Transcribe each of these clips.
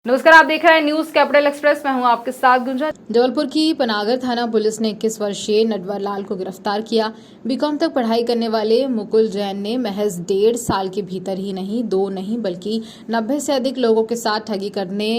नमस्कार, आप देख रहे हैं न्यूज कैपिटल एक्सप्रेस। मैं हूं आपके साथ गुंजा। जबलपुर की पनागर थाना पुलिस ने 21 वर्षीय नटवर लाल को गिरफ्तार किया। बीकॉम तक पढ़ाई करने वाले मुकुल जैन ने महज 1.5 साल के भीतर ही नहीं, 2 नहीं बल्कि 90 से अधिक लोगों के साथ ठगी करने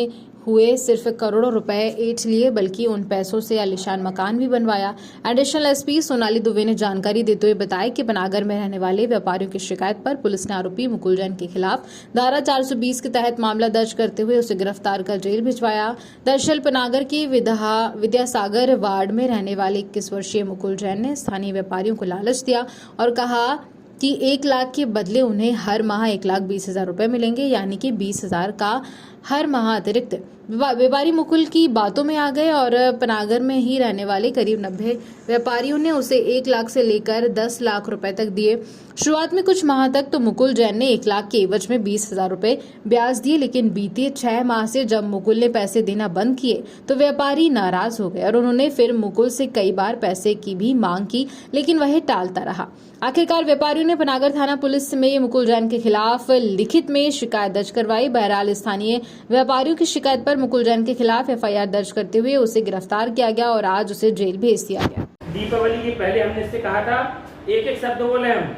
हुए सिर्फ करोड़ों रुपए ऐंठ लिए, बल्कि उन पैसों से आलीशान मकान भी बनवाया। एडिशनल एसपी सोनाली दुबे ने जानकारी देते हुए बताया कि पनागर में रहने वाले व्यापारियों की शिकायत पर पुलिस ने आरोपी मुकुल जैन के खिलाफ धारा 420 के तहत मामला दर्ज करते हुए उसे गिरफ्तार कर जेल भिजवाया। दरअसल पनागर के विद्यासागर वार्ड में रहने वाले 21 वर्षीय मुकुल जैन ने स्थानीय व्यापारियों को लालच दिया और कहा कि 1 लाख के बदले उन्हें हर माह 1,20,000 रुपए मिलेंगे, यानी कि 20,000 का हर माह अतिरिक्त। व्यापारी मुकुल की बातों में आ गए और पनागर में ही रहने वाले करीब 90 व्यापारियों ने उसे 1 लाख से लेकर 10 लाख रुपए तक दिए। शुरुआत में कुछ माह तक तो मुकुल जैन ने 1 लाख के एवज में 20,000 रुपए ब्याज दिए, लेकिन बीते 6 माह से जब मुकुल ने पैसे देना बंद किए तो व्यापारी नाराज हो गए और उन्होंने फिर मुकुल से कई बार पैसे की भी मांग की, लेकिन वह टालता रहा। आखिरकार व्यापारियों ने पनागर थाना पुलिस में मुकुल जैन के खिलाफ लिखित में शिकायत दर्ज करवाई। बहरहाल स्थानीय व्यापारियों की शिकायत पर मुकुल जैन के खिलाफ एफआईआर दर्ज करते हुए उसे गिरफ्तार किया गया और आज उसे जेल भेज दिया गया। दीपावली के पहले हमने इससे कहा था, एक एक शब्द बोले हम,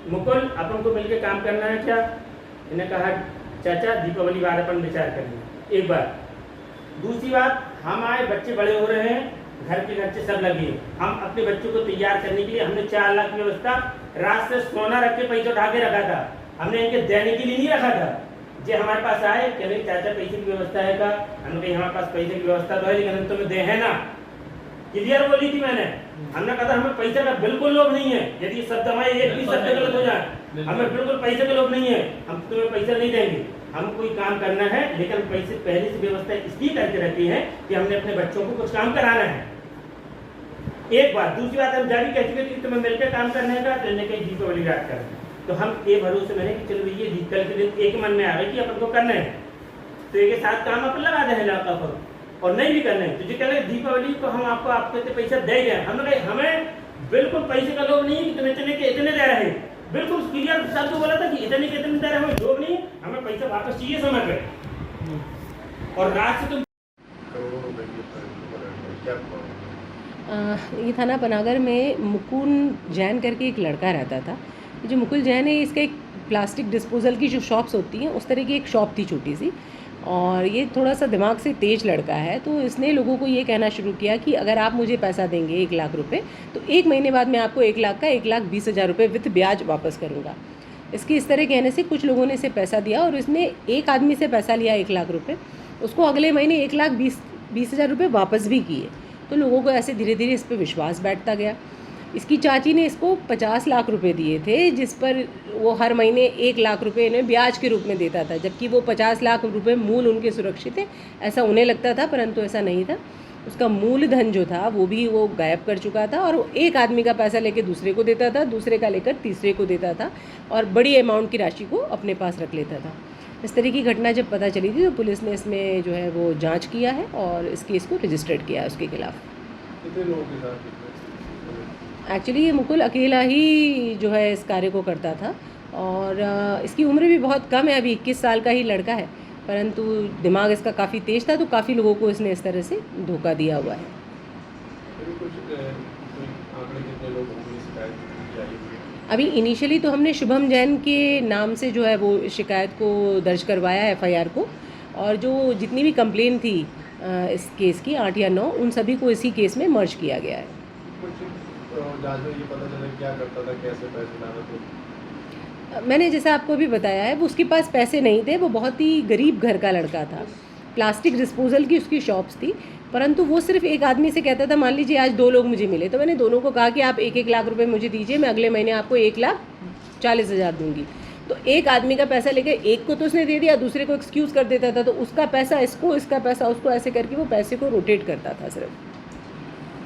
मुकुल अपन को मिलकर काम करना है क्या? इन्हें कहा चाचा दीपावली बाद अपन विचार करेंगे एक बार। दूसरी बात, हम आए, बच्चे बड़े हो रहे हैं, घर के खर्चे सब लगे, हम अपने बच्चों को तैयार करने के लिए हमने 4 लाख की व्यवस्था रात से सोना रख के पैसा उठा के रखा था। हमने इनके देने के लिए नहीं रखा था। जे हमारे पास आए कह रहे चाचा पैसे की व्यवस्था है का? हमने कहा हमारे पास पैसे की व्यवस्था तो है, लेकिन हम तुम्हें दे है ना। क्लियर बोली थी मैंने। हमने कहा था हमें पैसे का बिल्कुल लोभ नहीं है। यदि शब्द हमारे एक भी शब्द गलत हो जाए, हमें बिल्कुल पैसे का लोभ नहीं है, हम तुम्हें पैसा नहीं देंगे। हम कोई काम करना है, लेकिन पैसे पहले से व्यवस्था इसलिए करके रखी है कि हमने अपने बच्चों को कुछ काम कराना है। एक बात। दूसरी बात, हम जारी कहते थे कि तुम्हें मिलकर काम करने का, तो इन्हें कहीं दीपावली रात कर, तो हम ये भरोसे में कि चलो ये कल के दिन एक मन में आ गए कि अपन को करना है, तो एक साथ काम अपन लगा दे इलाका पर, और नहीं भी करना है तो जो कह रहे दीपावली को हम आपको आपके पैसा दे गए। हमने कहा हमें बिल्कुल पैसे का लोभ नहीं है कि तुम इतने के इतने दे रहे, बिल्कुल क्लियर साहब को बोला था कि इतने के इतने दे रहे, हमें लोभ नहीं, हमें पैसा वापस चाहिए समय पे। और रात से तुम ये थाना पनागर में मुकुल जैन करके एक लड़का रहता था। जो मुकुल जैन है, इसका एक प्लास्टिक डिस्पोजल की जो शॉप्स होती हैं उस तरह की एक शॉप थी छोटी सी, और ये थोड़ा सा दिमाग से तेज लड़का है। तो इसने लोगों को ये कहना शुरू किया कि अगर आप मुझे पैसा देंगे 1 लाख रुपए, तो 1 महीने बाद मैं आपको 1 लाख का 1,20,000 रुपये विथ ब्याज वापस करूँगा। इसके इस तरह कहने से कुछ लोगों ने इसे पैसा दिया और इसने एक आदमी से पैसा लिया 1 लाख रुपये, उसको अगले महीने 1,20,000 रुपये वापस भी किए। तो लोगों को ऐसे धीरे धीरे इस पर विश्वास बैठता गया। इसकी चाची ने इसको 50 लाख रुपए दिए थे, जिस पर वो हर महीने 1 लाख रुपए इन्हें ब्याज के रूप में देता था, जबकि वो 50 लाख रुपए मूल उनके सुरक्षित थे, ऐसा उन्हें लगता था, परंतु ऐसा नहीं था। उसका मूलधन जो था वो भी वो गायब कर चुका था, और एक आदमी का पैसा लेके दूसरे को देता था, दूसरे का लेकर तीसरे को देता था, और बड़ी अमाउंट की राशि को अपने पास रख लेता था। इस तरह की घटना जब पता चली थी तो पुलिस ने इसमें जो है वो जांच किया है और इस केस को रजिस्टर्ड किया है उसके खिलाफ। कितने लोगों के साथ? एक्चुअली ये मुकुल अकेला ही जो है इस कार्य को करता था, और इसकी उम्र भी बहुत कम है, अभी 21 साल का ही लड़का है, परंतु दिमाग इसका काफ़ी तेज था, तो काफ़ी लोगों को इसने इस तरह से धोखा दिया हुआ है। अभी इनिशियली तो हमने शुभम जैन के नाम से जो है वो शिकायत को दर्ज करवाया है, एफआईआर को, और जो जितनी भी कंप्लेन थी इस केस की 8 या 9, उन सभी को इसी केस में मर्ज किया गया है। जांच में ये पता चला क्या करता था, कैसे पैसे डाला था? मैंने जैसा आपको भी बताया है, वो उसके पास पैसे नहीं थे, वो बहुत ही गरीब घर का लड़का था। प्लास्टिक डिस्पोजल की उसकी शॉप्स थी, परंतु वो सिर्फ एक आदमी से कहता था, मान लीजिए आज 2 लोग मुझे मिले, तो मैंने दोनों को कहा कि आप 1-1 लाख रुपए मुझे दीजिए, मैं अगले महीने आपको 1,40,000 दूंगी। तो एक आदमी का पैसा लेकर एक को तो उसने दे दिया, दूसरे को एक्सक्यूज़ कर देता था, तो उसका पैसा इसको, इसका पैसा उसको, ऐसे करके वो पैसे को रोटेट करता था सिर्फ।